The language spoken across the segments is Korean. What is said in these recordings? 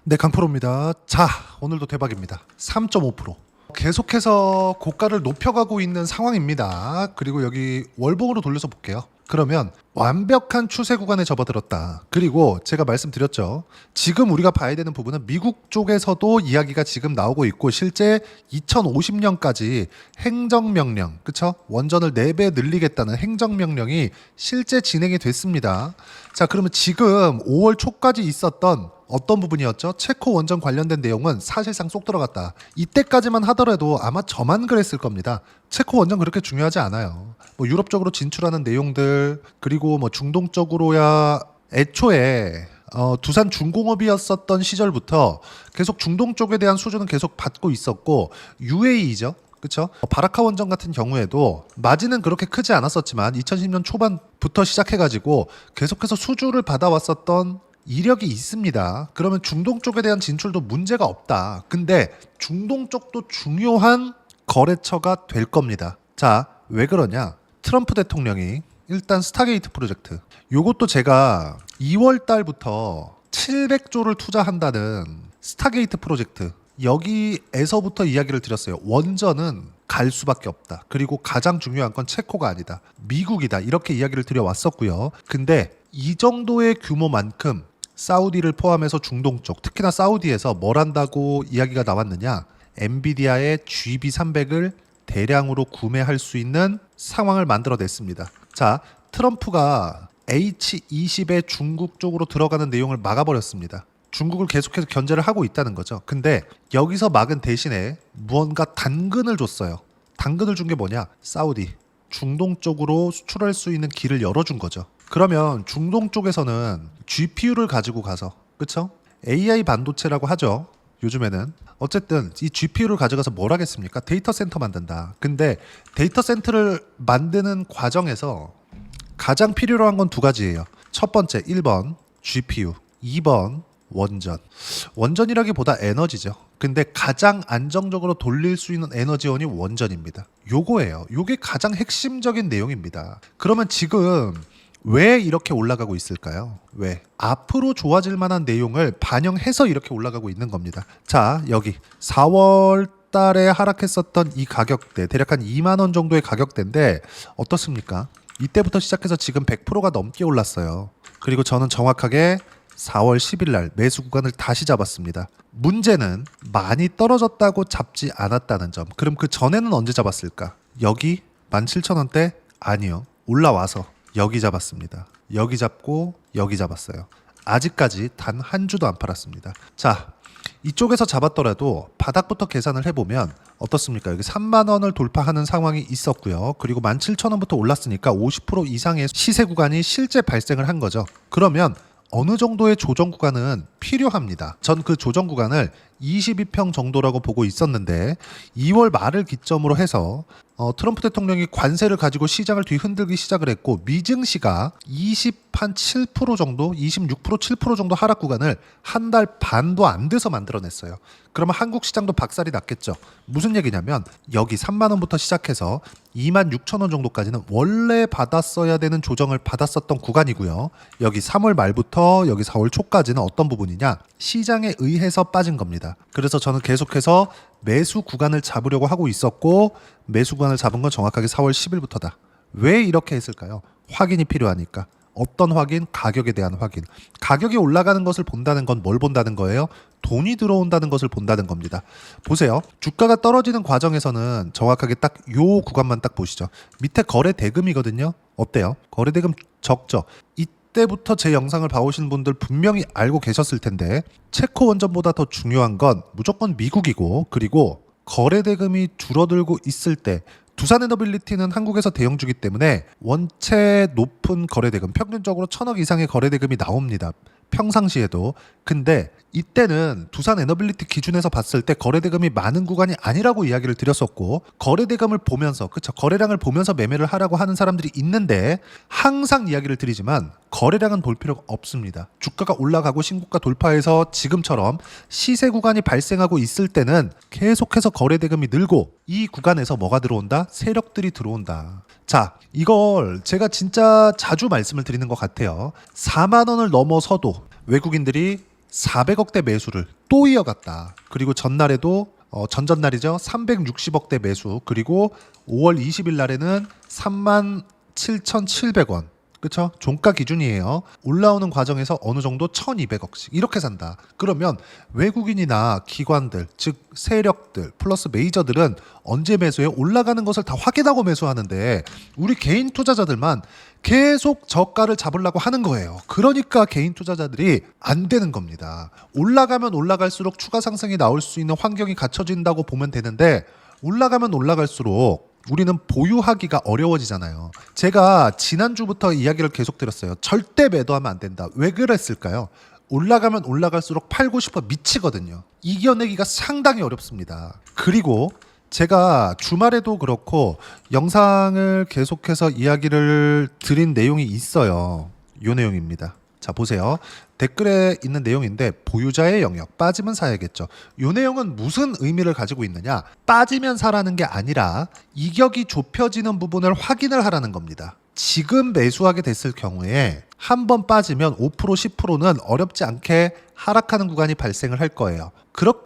네, 강프로입니다. 자, 오늘도 대박입니다. 3.5%. 계속해서 고가를 높여가고 있는 상황입니다. 그리고 여기 월봉으로 돌려서 볼게요. 그러면 완벽한 추세 구간에 접어들었다. 그리고 제가 말씀드렸죠. 지금 우리가 봐야 되는 부분은 미국 쪽에서도 이야기가 지금 나오고 있고 실제 2050년까지 행정명령, 그쵸? 원전을 4배 늘리겠다는 행정명령이 실제 진행이 됐습니다. 자, 그러면 지금 5월 초까지 있었던 어떤 부분이었죠? 체코 원전 관련된 내용은 사실상 쏙 들어갔다. 이때까지만 하더라도 아마 저만 그랬을 겁니다. 체코 원전 그렇게 중요하지 않아요. 뭐 유럽 쪽으로 진출하는 내용들, 그리고 뭐 중동 쪽으로야 애초에 두산 중공업이었었던 시절부터 계속 중동 쪽에 대한 수주는 계속 받고 있었고 UAE죠. 그렇죠? 바라카 원전 같은 경우에도 마진은 그렇게 크지 않았었지만 2010년 초반부터 시작해가지고 계속해서 수주를 받아왔었던 이력이 있습니다. 그러면 중동 쪽에 대한 진출도 문제가 없다. 근데 중동 쪽도 중요한 거래처가 될 겁니다. 자, 왜 그러냐? 트럼프 대통령이 일단 스타게이트 프로젝트, 요것도 제가 2월 달부터 700조를 투자한다는 스타게이트 프로젝트, 여기에서부터 이야기를 드렸어요. 원전은 갈 수밖에 없다. 그리고 가장 중요한 건 체코가 아니다. 미국이다. 이렇게 이야기를 드려왔었고요. 근데 이 정도의 규모만큼 사우디를 포함해서 중동 쪽, 특히나 사우디에서 뭘 한다고 이야기가 나왔느냐? 엔비디아의 GB300을 대량으로 구매할 수 있는 상황을 만들어냈습니다. 자, 트럼프가 H20의 중국 쪽으로 들어가는 내용을 막아버렸습니다. 중국을 계속해서 견제를 하고 있다는 거죠. 근데 여기서 막은 대신에 무언가 당근을 줬어요. 당근을 준 게 뭐냐? 사우디, 중동 쪽으로 수출할 수 있는 길을 열어준 거죠. 그러면 중동 쪽에서는 GPU를 가지고 가서, 그쵸? AI 반도체라고 하죠. 요즘에는. 어쨌든 이 GPU를 가져가서 뭘 하겠습니까? 데이터 센터 만든다. 근데 데이터 센터를 만드는 과정에서 가장 필요로 한 건 두 가지예요. 첫 번째, 1번 GPU, 2번 원전. 원전이라기보다 에너지죠. 근데 가장 안정적으로 돌릴 수 있는 에너지원이 원전입니다. 요거예요. 요게 가장 핵심적인 내용입니다. 그러면 지금 왜 이렇게 올라가고 있을까요? 왜? 앞으로 좋아질 만한 내용을 반영해서 이렇게 올라가고 있는 겁니다. 자, 여기 4월 달에 하락했었던 이 가격대, 대략 한 2만 원 정도의 가격대인데 어떻습니까? 이때부터 시작해서 지금 100%가 넘게 올랐어요. 그리고 저는 정확하게 4월 10일 날 매수 구간을 다시 잡았습니다. 문제는 많이 떨어졌다고 잡지 않았다는 점. 그럼 그 전에는 언제 잡았을까? 여기 17,000원대? 아니요. 올라와서 여기 잡았습니다. 여기 잡고 여기 잡았어요. 아직까지 단 한 주도 안 팔았습니다. 자, 이쪽에서 잡았더라도 바닥부터 계산을 해보면 어떻습니까? 여기 3만 원을 돌파하는 상황이 있었고요. 그리고 17,000원부터 올랐으니까 50% 이상의 시세 구간이 실제 발생을 한 거죠. 그러면 어느 정도의 조정 구간은 필요합니다. 전 그 조정 구간을 22평 정도라고 보고 있었는데 2월 말을 기점으로 해서 트럼프 대통령이 관세를 가지고 시장을 뒤흔들기 시작을 했고 미증시가 27% 정도, 26% 7% 정도 하락 구간을 한 달 반도 안 돼서 만들어냈어요. 그러면 한국 시장도 박살이 났겠죠. 무슨 얘기냐면 여기 3만 원부터 시작해서 26,000원 정도까지는 원래 받았어야 되는 조정을 받았었던 구간이고요. 여기 3월 말부터 여기 4월 초까지는 어떤 부분이냐? 시장에 의해서 빠진 겁니다. 그래서 저는 계속해서 매수 구간을 잡으려고 하고 있었고 매수 구간을 잡은 건 정확하게 4월 10일부터다. 왜 이렇게 했을까요? 확인이 필요하니까. 어떤 확인? 가격에 대한 확인. 가격이 올라가는 것을 본다는 건 뭘 본다는 거예요? 돈이 들어온다는 것을 본다는 겁니다. 보세요. 주가가 떨어지는 과정에서는 정확하게 딱 요 구간만 딱 보시죠. 밑에 거래 대금이거든요. 어때요? 거래 대금 적죠. 이때부터 제 영상을 봐오신 분들 분명히 알고 계셨을 텐데 체코 원전보다 더 중요한 건 무조건 미국이고 그리고 거래 대금이 줄어들고 있을 때 두산에너빌리티는 한국에서 대형주기 때문에 원체 높은 거래대금, 평균적으로 1,000억 이상의 거래대금이 나옵니다. 평상시에도. 근데 이때는 두산에너빌리티 기준에서 봤을 때 거래대금이 많은 구간이 아니라고 이야기를 드렸었고 거래대금을 보면서, 그쵸, 거래량을 보면서 매매를 하라고 하는 사람들이 있는데 항상 이야기를 드리지만 거래량은 볼 필요가 없습니다. 주가가 올라가고 신고가 돌파해서 지금처럼 시세 구간이 발생하고 있을 때는 계속해서 거래대금이 늘고 이 구간에서 뭐가 들어온다? 세력들이 들어온다. 자, 이걸 제가 진짜 자주 말씀을 드리는 것 같아요. 4만 원을 넘어서도 외국인들이 400억대 매수를 또 이어갔다. 그리고 전날에도 전전날이죠. 360억대 매수. 그리고 5월 20일 날에는 37,700원. 그쵸? 종가 기준이에요. 올라오는 과정에서 어느 정도 1200억씩 이렇게 산다. 그러면 외국인이나 기관들, 즉 세력들 플러스 메이저들은 언제 매수해? 올라가는 것을 다 확인하고 매수하는데 우리 개인 투자자들만 계속 저가를 잡으려고 하는 거예요. 그러니까 개인 투자자들이 안 되는 겁니다. 올라가면 올라갈수록 추가 상승이 나올 수 있는 환경이 갖춰진다고 보면 되는데 올라가면 올라갈수록 우리는 보유하기가 어려워지잖아요. 제가 지난주부터 이야기를 계속 드렸어요. 절대 매도하면 안 된다. 왜 그랬을까요? 올라가면 올라갈수록 팔고 싶어 미치거든요. 이겨내기가 상당히 어렵습니다. 그리고 제가 주말에도 그렇고 영상을 계속해서 이야기를 드린 내용이 있어요. 이 내용입니다. 자, 보세요. 댓글에 있는 내용인데 보유자의 영역 빠지면 사야겠죠. 이 내용은 무슨 의미를 가지고 있느냐? 빠지면 사라는 게 아니라 이격이 좁혀지는 부분을 확인을 하라는 겁니다. 지금 매수하게 됐을 경우에 한 번 빠지면 5% 10%는 어렵지 않게 하락하는 구간이 발생을 할 거예요.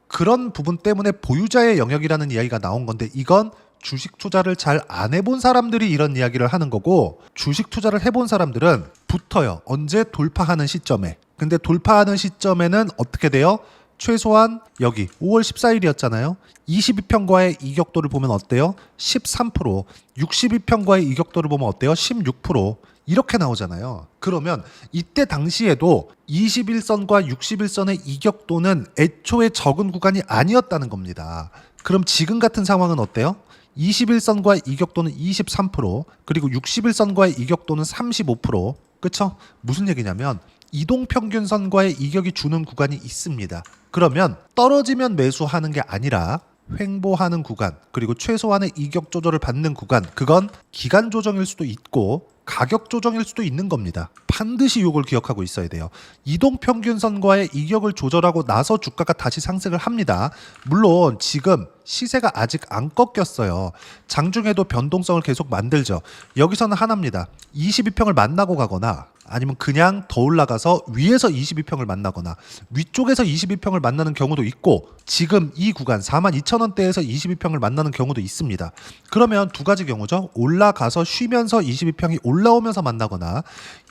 그런 부분 때문에 보유자의 영역이라는 이야기가 나온 건데 이건 주식 투자를 잘 안 해본 사람들이 이런 이야기를 하는 거고 주식 투자를 해본 사람들은 붙어요. 언제? 돌파하는 시점에. 근데 돌파하는 시점에는 어떻게 돼요? 최소한 여기 5월 14일이었잖아요. 22평과의 이격도를 보면 어때요? 13%. 62평과의 이격도를 보면 어때요? 16%. 이렇게 나오잖아요. 그러면 이때 당시에도 21선과 61선의 이격도는 애초에 적은 구간이 아니었다는 겁니다. 그럼 지금 같은 상황은 어때요? 21선과의 이격도는 23%, 그리고 61선과의 이격도는 35%. 그쵸? 무슨 얘기냐면 이동평균선과의 이격이 주는 구간이 있습니다. 그러면 떨어지면 매수하는 게 아니라 횡보하는 구간, 그리고 최소한의 이격 조절을 받는 구간, 그건 기간 조정일 수도 있고 가격 조정일 수도 있는 겁니다. 반드시 이걸 기억하고 있어야 돼요. 이동평균선과의 이격을 조절하고 나서 주가가 다시 상승을 합니다. 물론 지금 시세가 아직 안 꺾였어요. 장중에도 변동성을 계속 만들죠. 여기서는 하나입니다. 22평을 만나고 가거나 아니면 그냥 더 올라가서 위에서 22평을 만나거나 위쪽에서 22평을 만나는 경우도 있고 지금 이 구간 42,000원대에서 22평을 만나는 경우도 있습니다. 그러면 두 가지 경우죠. 올라가서 쉬면서 22평이 올라오면서 만나거나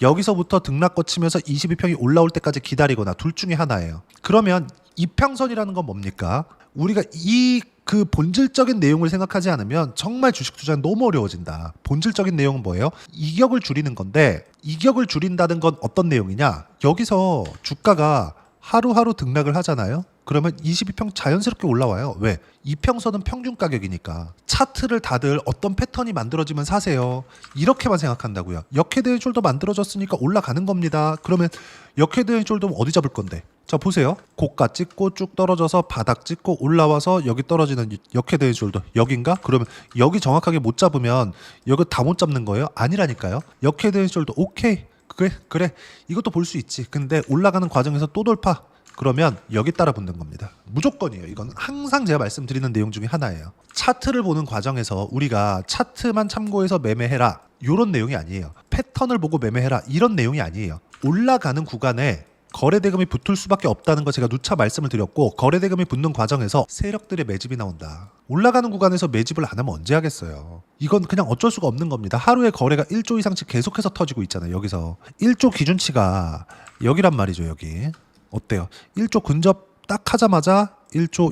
여기서부터 등락 거치면서 22평이 올라올 때까지 기다리거나 둘 중에 하나예요. 그러면 이평선이라는 건 뭡니까? 우리가 그 본질적인 내용을 생각하지 않으면 정말 주식 투자는 너무 어려워진다. 본질적인 내용은 뭐예요? 이격을 줄이는 건데 이격을 줄인다는 건 어떤 내용이냐? 여기서 주가가 하루하루 등락을 하잖아요. 그러면 22평 자연스럽게 올라와요. 왜? 이평선은 평균 가격이니까. 차트를 다들 어떤 패턴이 만들어지면 사세요. 이렇게만 생각한다고요. 역헤드앤숄더 만들어졌으니까 올라가는 겁니다. 그러면 역헤드앤숄더는 어디 잡을 건데? 자, 보세요. 고가 찍고 쭉 떨어져서 바닥 찍고 올라와서 여기 떨어지는 역헤드앤숄더 여긴가? 그러면 여기 정확하게 못 잡으면 여기 다 못 잡는 거예요? 아니라니까요. 역헤드앤숄더 오케이. 그래 이것도 볼 수 있지. 근데 올라가는 과정에서 또 돌파, 그러면 여기 따라 붙는 겁니다. 무조건이에요. 이건 항상 제가 말씀드리는 내용 중에 하나예요. 차트를 보는 과정에서 우리가 차트만 참고해서 매매해라 이런 내용이 아니에요. 패턴을 보고 매매해라 이런 내용이 아니에요. 올라가는 구간에 거래대금이 붙을 수밖에 없다는 거 제가 누차 말씀을 드렸고 거래대금이 붙는 과정에서 세력들의 매집이 나온다. 올라가는 구간에서 매집을 안 하면 언제 하겠어요. 이건 그냥 어쩔 수가 없는 겁니다. 하루에 거래가 1조 이상씩 계속해서 터지고 있잖아요. 여기서 1조 기준치가 여기란 말이죠. 여기 어때요? 1조 근접 딱 하자마자 1조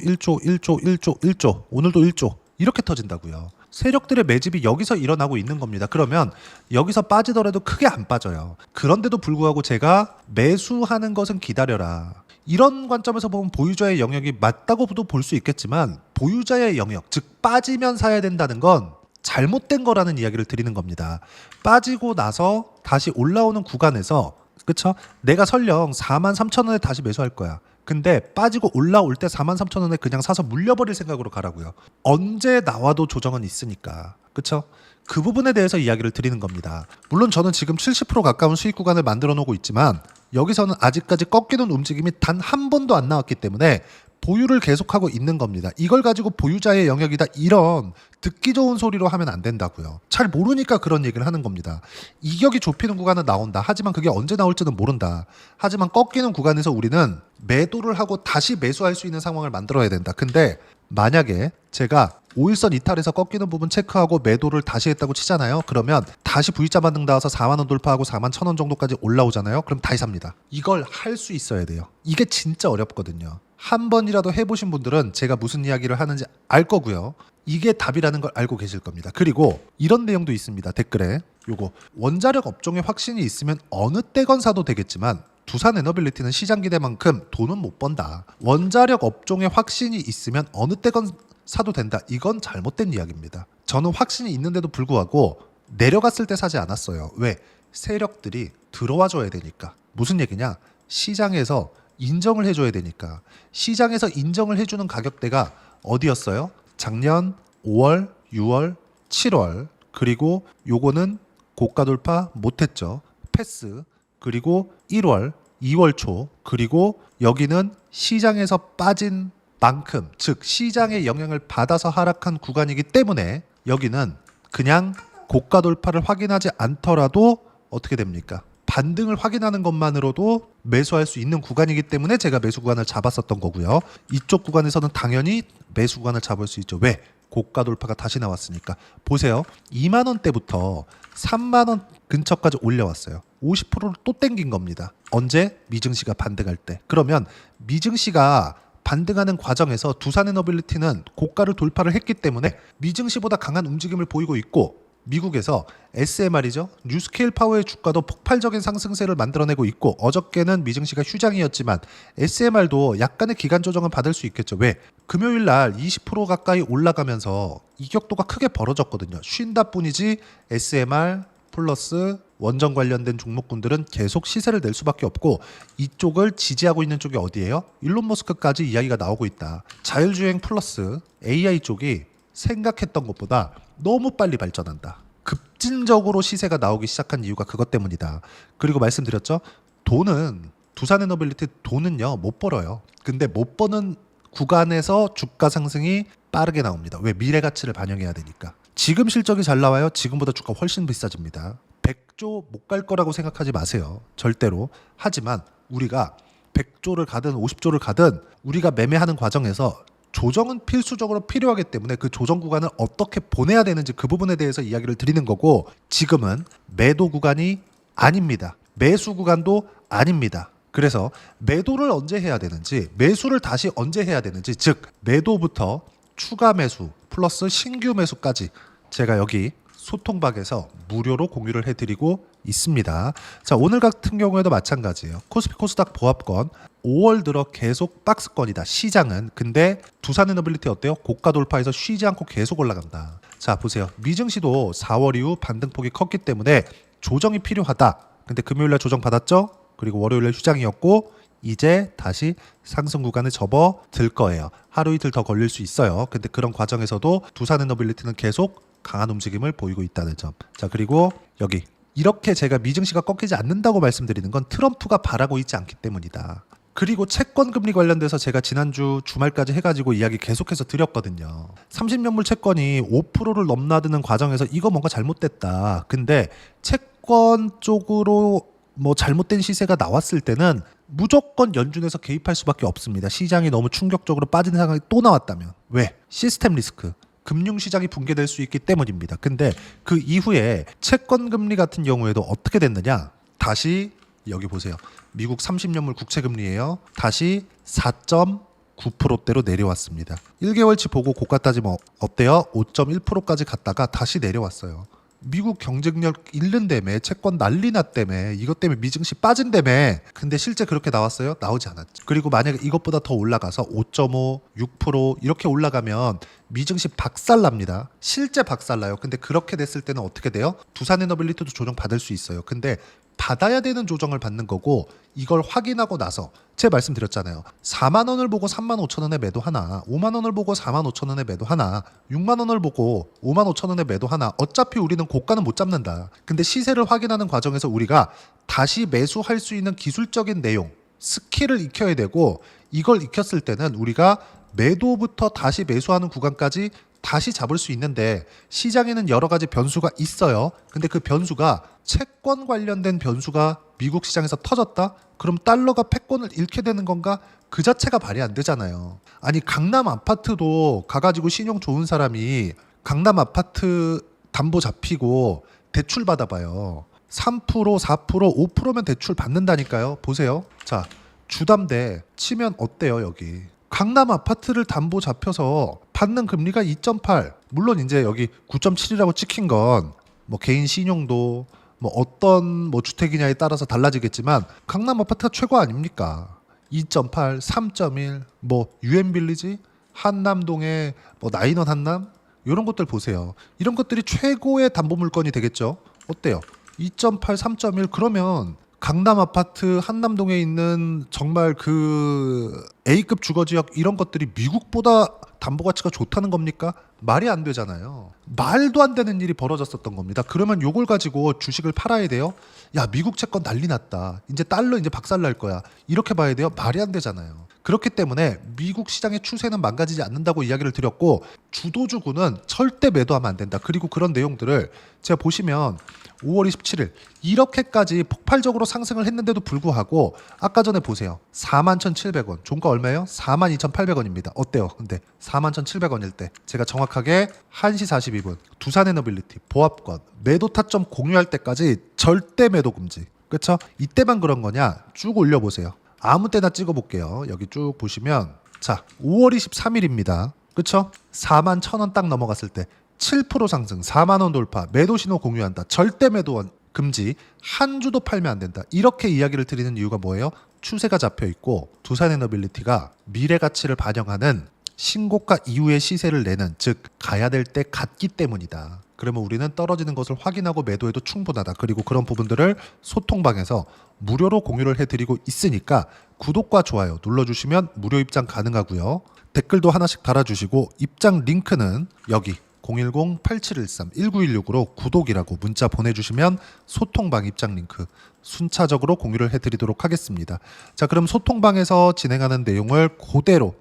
오늘도 1조 이렇게 터진다고요. 세력들의 매집이 여기서 일어나고 있는 겁니다. 그러면 여기서 빠지더라도 크게 안 빠져요. 그런데도 불구하고 제가 매수하는 것은 기다려라. 이런 관점에서 보면 보유자의 영역이 맞다고도 볼 수 있겠지만 보유자의 영역, 즉 빠지면 사야 된다는 건 잘못된 거라는 이야기를 드리는 겁니다. 빠지고 나서 다시 올라오는 구간에서 그쵸? 내가 설령 43,000원에 다시 매수할 거야. 근데 빠지고 올라올 때 43,000원에 그냥 사서 물려버릴 생각으로 가라고요. 언제 나와도 조정은 있으니까. 그쵸? 그 부분에 대해서 이야기를 드리는 겁니다. 물론 저는 지금 70% 가까운 수익 구간을 만들어 놓고 있지만 여기서는 아직까지 꺾이는 움직임이 단 한 번도 안 나왔기 때문에 보유를 계속하고 있는 겁니다. 이걸 가지고 보유자의 영역이다 이런 듣기 좋은 소리로 하면 안 된다고요. 잘 모르니까 그런 얘기를 하는 겁니다. 이격이 좁히는 구간은 나온다. 하지만 그게 언제 나올지는 모른다. 하지만 꺾이는 구간에서 우리는 매도를 하고 다시 매수할 수 있는 상황을 만들어야 된다. 근데 만약에 제가 5일선 이탈에서 꺾이는 부분 체크하고 매도를 다시 했다고 치잖아요. 그러면 다시 V자 반등 나와서 4만원 돌파하고 4만 1,000원 정도까지 올라오잖아요. 그럼 다시 삽니다. 이걸 할 수 있어야 돼요. 이게 진짜 어렵거든요. 한 번이라도 해보신 분들은 제가 무슨 이야기를 하는지 알 거고요. 이게 답이라는 걸 알고 계실 겁니다. 그리고 이런 내용도 있습니다. 댓글에 요거 원자력 업종에 확신이 있으면 어느 때건 사도 되겠지만 두산 에너빌리티는 시장 기대만큼 돈은 못 번다. 원자력 업종에 확신이 있으면 어느 때건 사도 된다. 이건 잘못된 이야기입니다. 저는 확신이 있는데도 불구하고 내려갔을 때 사지 않았어요. 왜? 세력들이 들어와 줘야 되니까. 무슨 얘기냐? 시장에서 인정을 해줘야 되니까. 시장에서 인정을 해주는 가격대가 어디였어요? 작년 5월, 6월, 7월 그리고 요거는 고가 돌파 못했죠. 패스. 그리고 1월, 2월 초 그리고 여기는 시장에서 빠진 만큼 즉 시장의 영향을 받아서 하락한 구간이기 때문에 여기는 그냥 고가 돌파를 확인하지 않더라도 어떻게 됩니까? 반등을 확인하는 것만으로도 매수할 수 있는 구간이기 때문에 제가 매수 구간을 잡았었던 거고요. 이쪽 구간에서는 당연히 매수 구간을 잡을 수 있죠. 왜? 고가 돌파가 다시 나왔으니까. 보세요. 2만 원대부터 3만 원 근처까지 올려왔어요. 50%를 또 땡긴 겁니다. 언제? 미증시가 반등할 때. 그러면 미증시가 반등하는 과정에서 두산에너빌리티는 고가를 돌파를 했기 때문에 미증시보다 강한 움직임을 보이고 있고 미국에서 SMR이죠. 뉴스케일 파워의 주가도 폭발적인 상승세를 만들어내고 있고 어저께는 미증시가 휴장이었지만 SMR도 약간의 기간 조정은 받을 수 있겠죠. 왜? 금요일 날 20% 가까이 올라가면서 이격도가 크게 벌어졌거든요. 쉰다 뿐이지 SMR 플러스 원전 관련된 종목군들은 계속 시세를 낼 수밖에 없고 이쪽을 지지하고 있는 쪽이 어디예요? 일론 머스크까지 이야기가 나오고 있다. 자율주행 플러스 AI 쪽이 생각했던 것보다 너무 빨리 발전한다. 급진적으로 시세가 나오기 시작한 이유가 그것 때문이다. 그리고 말씀드렸죠. 돈은 두산에너빌리티 돈은요 못 벌어요. 근데 못 버는 구간에서 주가 상승이 빠르게 나옵니다. 왜? 미래 가치를 반영해야 되니까. 지금 실적이 잘 나와요. 지금보다 주가 훨씬 비싸집니다. 100조 못 갈 거라고 생각하지 마세요. 절대로. 하지만 우리가 100조를 가든 50조를 가든 우리가 매매하는 과정에서 조정은 필수적으로 필요하기 때문에 그 조정 구간을 어떻게 보내야 되는지 그 부분에 대해서 이야기를 드리는 거고 지금은 매도 구간이 아닙니다. 매수 구간도 아닙니다. 그래서 매도를 언제 해야 되는지 매수를 다시 언제 해야 되는지 즉 매도부터 추가 매수 플러스 신규 매수까지 제가 여기 소통박에서 무료로 공유를 해드리고 있습니다. 자, 오늘 같은 경우에도 마찬가지예요. 코스피 코스닥 보합권 5월 들어 계속 박스권이다. 시장은. 근데 두산에너빌리티 어때요? 고가 돌파해서 쉬지 않고 계속 올라간다. 자, 보세요. 미증시도 4월 이후 반등폭이 컸기 때문에 조정이 필요하다. 근데 금요일날 조정 받았죠? 그리고 월요일날 휴장이었고 이제 다시 상승 구간에 접어들 거예요. 하루 이틀 더 걸릴 수 있어요. 근데 그런 과정에서도 두산에너빌리티는 계속 강한 움직임을 보이고 있다는 점. 자, 그리고 여기 이렇게 제가 미증시가 꺾이지 않는다고 말씀드리는 건 트럼프가 바라고 있지 않기 때문이다. 그리고 채권 금리 관련돼서 제가 지난주 주말까지 해가지고 이야기 계속해서 드렸거든요. 30년물 채권이 5%를 넘나드는 과정에서 이거 뭔가 잘못됐다. 근데 채권 쪽으로 뭐 잘못된 시세가 나왔을 때는 무조건 연준에서 개입할 수밖에 없습니다. 시장이 너무 충격적으로 빠진 상황이 또 나왔다면. 왜? 시스템 리스크. 금융시장이 붕괴될 수 있기 때문입니다. 근데 그 이후에 채권금리 같은 경우에도 어떻게 됐느냐? 다시 여기 보세요. 미국 30년물 국채금리예요. 다시 4.9%대로 내려왔습니다. 1개월치 보고 고가 따지면 어때요? 5.1%까지 갔다가 다시 내려왔어요. 미국 경쟁력 잃는다며 채권 난리 났다며 이것 때문에 미증시 빠진다며 근데 실제 그렇게 나왔어요? 나오지 않았죠. 그리고 만약에 이것보다 더 올라가서 5.5, 6% 이렇게 올라가면 미증시 박살납니다. 실제 박살나요. 근데 그렇게 됐을 때는 어떻게 돼요? 두산에너빌리티도 조정 받을 수 있어요. 근데 받아야 되는 조정을 받는 거고 이걸 확인하고 나서 제가 말씀드렸잖아요. 4만 원을 보고 3만 5천 원에 매도 하나 5만 원을 보고 4만 5천 원에 매도 하나 6만 원을 보고 5만 5천 원에 매도 하나 어차피 우리는 고가는 못 잡는다. 근데 시세를 확인하는 과정에서 우리가 다시 매수할 수 있는 기술적인 내용 스킬을 익혀야 되고 이걸 익혔을 때는 우리가 매도부터 다시 매수하는 구간까지 다시 잡을 수 있는데 시장에는 여러 가지 변수가 있어요. 근데 그 변수가 채권 관련된 변수가 미국 시장에서 터졌다? 그럼 달러가 패권을 잃게 되는 건가? 그 자체가 말이 안 되잖아요. 아니 강남 아파트도 가가지고 신용 좋은 사람이 강남 아파트 담보 잡히고 대출 받아봐요. 3%, 4%, 5%면 대출 받는다니까요. 보세요. 자, 주담대 치면 어때요 여기? 강남 아파트를 담보 잡혀서 받는 금리가 2.8. 물론 이제 여기 9.7이라고 찍힌 건 뭐 개인 신용도 뭐 어떤 뭐 주택이냐에 따라서 달라지겠지만 강남 아파트가 최고 아닙니까? 2.8, 3.1, 뭐 유엔빌리지, 한남동의 뭐 나인원 한남 이런 것들 보세요. 이런 것들이 최고의 담보 물건이 되겠죠. 어때요? 2.8, 3.1 그러면 강남 아파트 한남동에 있는 정말 그 A급 주거지역 이런 것들이 미국보다 담보 가치가 좋다는 겁니까? 말이 안 되잖아요. 말도 안 되는 일이 벌어졌었던 겁니다. 그러면 요걸 가지고 주식을 팔아야 돼요? 야, 미국 채권 난리 났다. 이제 달러 이제 박살 날 거야. 이렇게 봐야 돼요? 말이 안 되잖아요. 그렇기 때문에 미국 시장의 추세는 망가지지 않는다고 이야기를 드렸고 주도주구는 절대 매도하면 안 된다. 그리고 그런 내용들을 제가 보시면 5월 27일 이렇게까지 폭발적으로 상승을 했는데도 불구하고 아까 전에 보세요. 41,700원. 종가 얼마예요? 42,800원입니다. 어때요? 근데 41,700원일 때 제가 정확하게 1시 42분 두산에너빌리티 보합권 매도 타점 공유할 때까지 절대 매도 금지. 그렇죠? 이때만 그런 거냐? 쭉 올려보세요. 아무 때나 찍어볼게요. 여기 쭉 보시면 자 5월 23일입니다. 그렇죠? 41,000원 딱 넘어갔을 때 7% 상승 4만원 돌파 매도 신호 공유한다. 절대 매도 금지. 한 주도 팔면 안 된다. 이렇게 이야기를 드리는 이유가 뭐예요? 추세가 잡혀 있고 두산에너빌리티가 미래 가치를 반영하는 신고가 이후의 시세를 내는 즉 가야 될 때 갔기 때문이다. 그러면 우리는 떨어지는 것을 확인하고 매도해도 충분하다. 그리고 그런 부분들을 소통방에서 무료로 공유를 해드리고 있으니까 구독과 좋아요 눌러주시면 무료 입장 가능하고요. 댓글도 하나씩 달아주시고 입장 링크는 여기 010-8713-1916으로 구독이라고 문자 보내주시면 소통방 입장 링크 순차적으로 공유를 해드리도록 하겠습니다. 자, 그럼 소통방에서 진행하는 내용을 그대로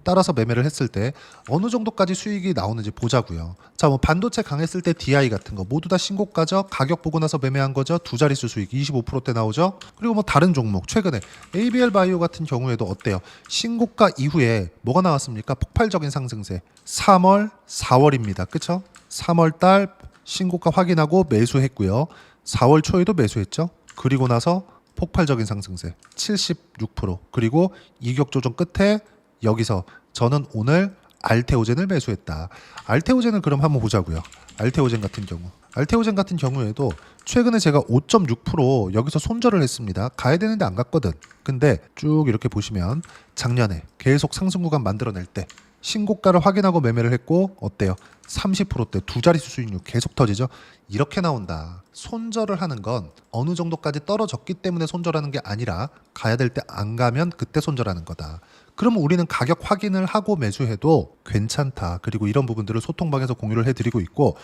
따라서 매매를 했을 때 어느 정도까지 수익이 나오는지 보자고요. 자, 뭐 반도체 강했을 때 DI 같은 거 모두 다 신고가죠. 가격 보고 나서 매매한 거죠. 두 자릿수 수익 25%대 나오죠. 그리고 뭐 다른 종목 최근에 ABL 바이오 같은 경우에도 어때요? 신고가 이후에 뭐가 나왔습니까? 폭발적인 상승세. 3월, 4월입니다. 그쵸? 3월 달 신고가 확인하고 매수했고요. 4월 초에도 매수했죠. 그리고 나서 폭발적인 상승세 76%. 그리고 이격 조정 끝에 여기서 저는 오늘 알테오젠을 매수했다. 알테오젠을 그럼 한번 보자고요. 알테오젠 같은 경우에도 최근에 제가 5.6% 여기서 손절을 했습니다. 가야 되는데 안 갔거든. 근데 쭉 이렇게 보시면 작년에 계속 상승 구간 만들어낼 때 신고가를 확인하고 매매를 했고 어때요? 30%대 두 자릿수 수익률 계속 터지죠. 이렇게 나온다. 손절을 하는 건 어느 정도까지 떨어졌기 때문에 손절하는 게 아니라 가야 될 때 안 가면 그때 손절하는 거다. 그러면 우리는 가격 확인을 하고 매수해도 괜찮다. 그리고 이런 부분들을 소통방에서 공유를 해드리고 있고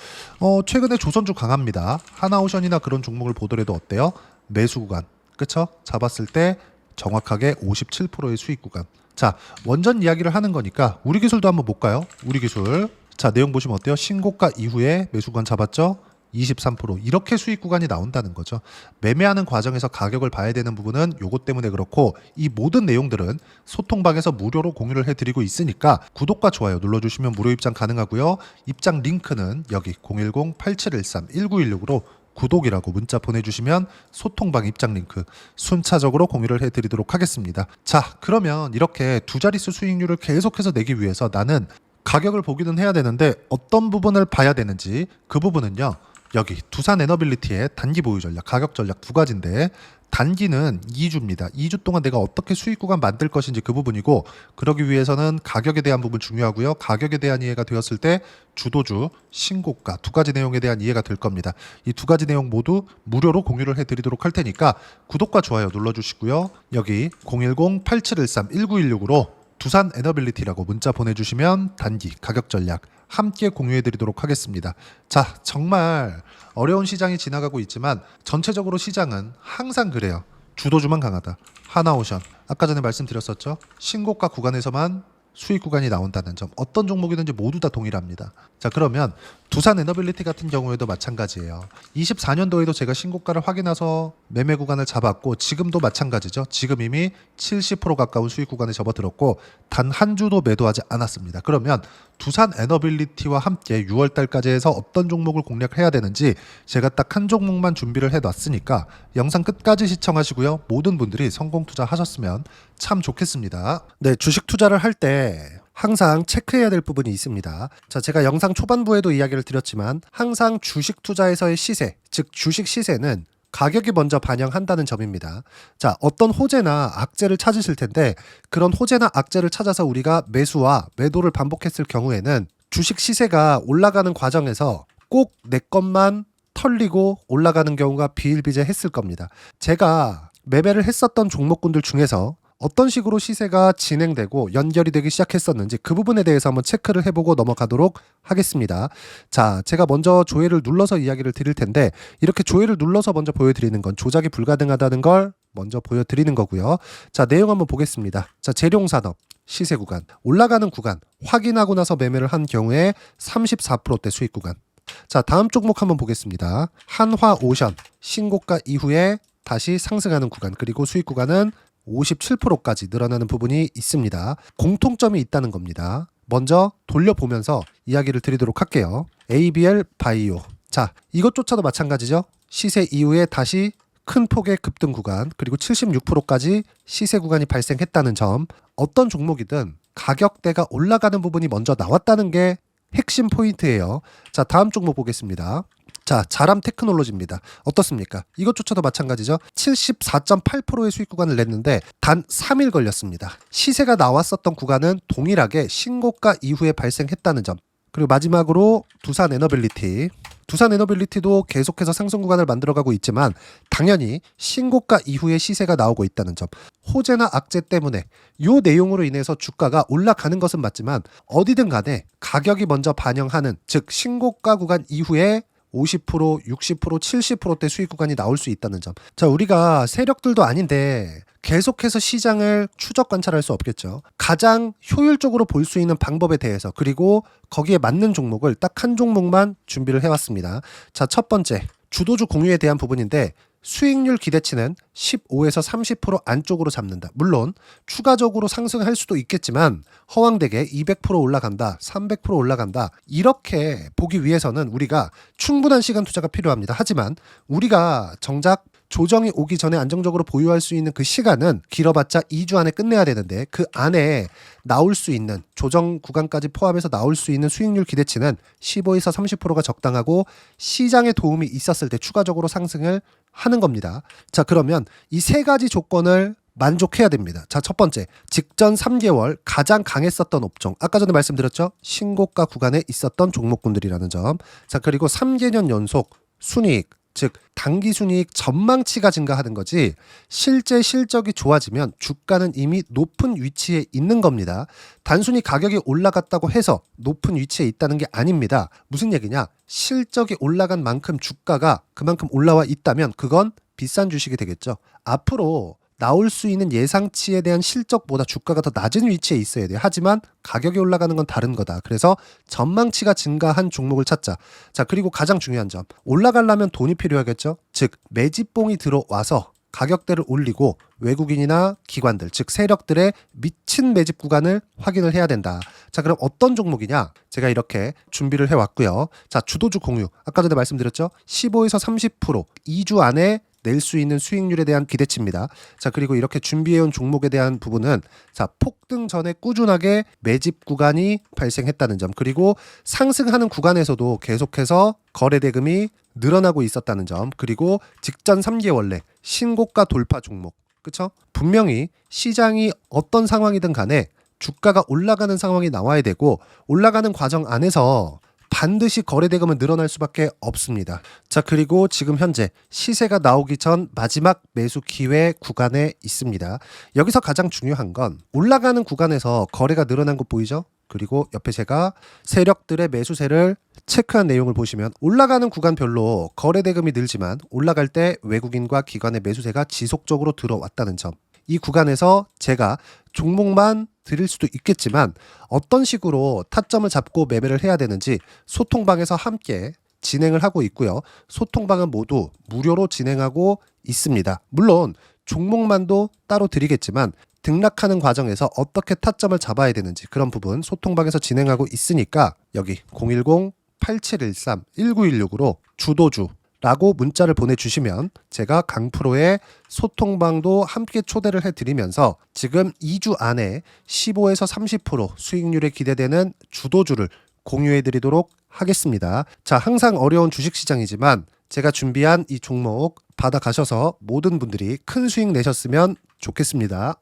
최근에 조선주 강합니다. 하나오션이나 그런 종목을 보더라도 어때요? 매수 구간 그쵸? 잡았을 때 정확하게 57%의 수익 구간. 자, 원전 이야기를 하는 거니까 우리 기술도 한번 볼까요? 우리 기술. 자, 내용 보시면 어때요? 신고가 이후에 매수 구간 잡았죠? 23% 이렇게 수익 구간이 나온다는 거죠. 매매하는 과정에서 가격을 봐야 되는 부분은 요것 때문에 그렇고 이 모든 내용들은 소통방에서 무료로 공유를 해드리고 있으니까 구독과 좋아요 눌러주시면 무료 입장 가능하고요. 입장 링크는 여기 010-8713-1916으로 구독이라고 문자 보내주시면 소통방 입장 링크 순차적으로 공유를 해드리도록 하겠습니다. 자, 그러면 이렇게 두 자릿수 수익률을 계속해서 내기 위해서 나는 가격을 보기는 해야 되는데 어떤 부분을 봐야 되는지 그 부분은요. 여기 두산에너빌리티의 단기 보유 전략, 가격 전략 두 가지인데 단기는 2주입니다. 2주 동안 내가 어떻게 수익 구간 만들 것인지 그 부분이고 그러기 위해서는 가격에 대한 부분 중요하고요. 가격에 대한 이해가 되었을 때 주도주, 신고가 두 가지 내용에 대한 이해가 될 겁니다. 이 두 가지 내용 모두 무료로 공유를 해드리도록 할 테니까 구독과 좋아요 눌러주시고요. 여기 010-8713-1916으로 두산에너빌리티라고 문자 보내주시면 단기 가격 전략 함께 공유해드리도록 하겠습니다. 자, 정말 어려운 시장이 지나가고 있지만 전체적으로 시장은 항상 그래요. 주도주만 강하다. 하나오션. 아까 전에 말씀드렸었죠. 신고가 구간에서만 수익 구간이 나온다는 점. 어떤 종목이든지 모두 다 동일합니다. 자, 그러면 두산 에너빌리티 같은 경우에도 마찬가지예요. 24년도에도 제가 신고가를 확인해서 매매 구간을 잡았고 지금도 마찬가지죠. 지금 이미 70% 가까운 수익 구간에 접어들었고 단 한 주도 매도하지 않았습니다. 그러면 두산 에너빌리티와 함께 6월 달까지 해서 어떤 종목을 공략해야 되는지 제가 딱 한 종목만 준비를 해놨으니까 영상 끝까지 시청하시고요. 모든 분들이 성공 투자하셨으면 참 좋겠습니다. 네, 주식 투자를 할 때 항상 체크해야 될 부분이 있습니다. 자, 제가 영상 초반부에도 이야기를 드렸지만 항상 주식 투자에서의 시세, 즉 주식 시세는 가격이 먼저 반영한다는 점입니다. 자, 어떤 호재나 악재를 찾으실 텐데 그런 호재나 악재를 찾아서 우리가 매수와 매도를 반복했을 경우에는 주식 시세가 올라가는 과정에서 꼭 내 것만 털리고 올라가는 경우가 비일비재했을 겁니다. 제가 매매를 했었던 종목군들 중에서 어떤 식으로 시세가 진행되고 연결이 되기 시작했었는지 그 부분에 대해서 한번 체크를 해보고 넘어가도록 하겠습니다. 자, 제가 먼저 조회를 눌러서 이야기를 드릴 텐데 이렇게 조회를 눌러서 먼저 보여드리는 건 조작이 불가능하다는 걸 먼저 보여드리는 거고요. 자, 내용 한번 보겠습니다. 자, 재룡산업 시세 구간, 올라가는 구간 확인하고 나서 매매를 한 경우에 34%대 수익 구간. 자, 다음 종목 한번 보겠습니다. 한화오션 신고가 이후에 다시 상승하는 구간, 그리고 수익 구간은 57%까지 늘어나는 부분이 있습니다. 공통점이 있다는 겁니다. 먼저 돌려보면서 이야기를 드리도록 할게요. ABL 바이오. 자, 이것조차도 마찬가지죠. 시세 이후에 다시 큰 폭의 급등 구간, 그리고 76%까지 시세 구간이 발생했다는 점. 어떤 종목이든 가격대가 올라가는 부분이 먼저 나왔다는 게 핵심 포인트예요. 자, 다음 종목 보겠습니다. 자, 자람 테크놀로지입니다. 어떻습니까? 이것조차도 마찬가지죠. 74.8%의 수익 구간을 냈는데 단 3일 걸렸습니다. 시세가 나왔었던 구간은 동일하게 신고가 이후에 발생했다는 점. 그리고 마지막으로 두산 에너빌리티. 두산 에너빌리티도 계속해서 상승 구간을 만들어가고 있지만 당연히 신고가 이후에 시세가 나오고 있다는 점. 호재나 악재 때문에 이 내용으로 인해서 주가가 올라가는 것은 맞지만 어디든 간에 가격이 먼저 반영하는, 즉 신고가 구간 이후에 50%, 60%, 70%대 수익 구간이 나올 수 있다는 점. 자, 우리가 세력들도 아닌데 계속해서 시장을 추적 관찰할 수 없겠죠. 가장 효율적으로 볼 수 있는 방법에 대해서, 그리고 거기에 맞는 종목을 딱 한 종목만 준비를 해왔습니다. 자, 첫 번째 주도주 공유에 대한 부분인데 수익률 기대치는 15에서 30% 안쪽으로 잡는다. 물론 추가적으로 상승할 수도 있겠지만 허황되게 200% 올라간다, 300% 올라간다, 이렇게 보기 위해서는 우리가 충분한 시간 투자가 필요합니다. 하지만 우리가 정작 조정이 오기 전에 안정적으로 보유할 수 있는 그 시간은 길어봤자 2주 안에 끝내야 되는데 그 안에 나올 수 있는 조정 구간까지 포함해서 나올 수 있는 수익률 기대치는 15에서 30%가 적당하고 시장에 도움이 있었을 때 추가적으로 상승을 하는 겁니다. 자, 그러면 이 세 가지 조건을 만족해야 됩니다. 자, 첫 번째, 직전 3개월 가장 강했었던 업종. 아까 전에 말씀드렸죠? 신고가 구간에 있었던 종목군들이라는 점. 자, 그리고 3개년 연속 순이익, 즉 단기 순이익 전망치가 증가하는 거지 실제 실적이 좋아지면 주가는 이미 높은 위치에 있는 겁니다. 단순히 가격이 올라갔다고 해서 높은 위치에 있다는 게 아닙니다. 무슨 얘기냐? 실적이 올라간 만큼 주가가 그만큼 올라와 있다면 그건 비싼 주식이 되겠죠. 앞으로 나올 수 있는 예상치에 대한 실적보다 주가가 더 낮은 위치에 있어야 돼요. 하지만 가격이 올라가는 건 다른 거다. 그래서 전망치가 증가한 종목을 찾자. 자, 그리고 가장 중요한 점. 올라가려면 돈이 필요하겠죠. 즉 매집봉이 들어와서 가격대를 올리고 외국인이나 기관들, 즉 세력들의 미친 매집 구간을 확인을 해야 된다. 자, 그럼 어떤 종목이냐? 제가 이렇게 준비를 해왔고요. 자, 주도주 공유. 아까 전에 말씀드렸죠. 15에서 30% 2주 안에 낼 수 있는 수익률에 대한 기대치입니다. 자, 그리고 이렇게 준비해온 종목에 대한 부분은 자, 폭등 전에 꾸준하게 매집 구간이 발생했다는 점, 그리고 상승하는 구간에서도 계속해서 거래 대금이 늘어나고 있었다는 점, 그리고 직전 3개월 내 신고가 돌파 종목. 그쵸? 분명히 시장이 어떤 상황이든 간에 주가가 올라가는 상황이 나와야 되고 올라가는 과정 안에서 반드시 거래 대금은 늘어날 수밖에 없습니다. 자, 그리고 지금 현재 시세가 나오기 전 마지막 매수 기회 구간에 있습니다. 여기서 가장 중요한 건 올라가는 구간에서 거래가 늘어난 거 보이죠? 그리고 옆에 제가 세력들의 매수세를 체크한 내용을 보시면 올라가는 구간별로 거래 대금이 늘지만 올라갈 때 외국인과 기관의 매수세가 지속적으로 들어왔다는 점. 이 구간에서 제가 종목만 드릴 수도 있겠지만 어떤 식으로 타점을 잡고 매매를 해야 되는지 소통방에서 함께 진행을 하고 있고요. 소통방은 모두 무료로 진행하고 있습니다. 물론 종목만도 따로 드리겠지만 등락하는 과정에서 어떻게 타점을 잡아야 되는지 그런 부분 소통방에서 진행하고 있으니까 여기 010-8713-1916으로 주도주라고 문자를 보내주시면 제가 강프로의 소통방도 함께 초대를 해드리면서 지금 2주 안에 15에서 30% 수익률에 기대되는 주도주를 공유해드리도록 하겠습니다. 자, 항상 어려운 주식시장이지만 제가 준비한 이 종목 받아가셔서 모든 분들이 큰 수익 내셨으면 좋겠습니다.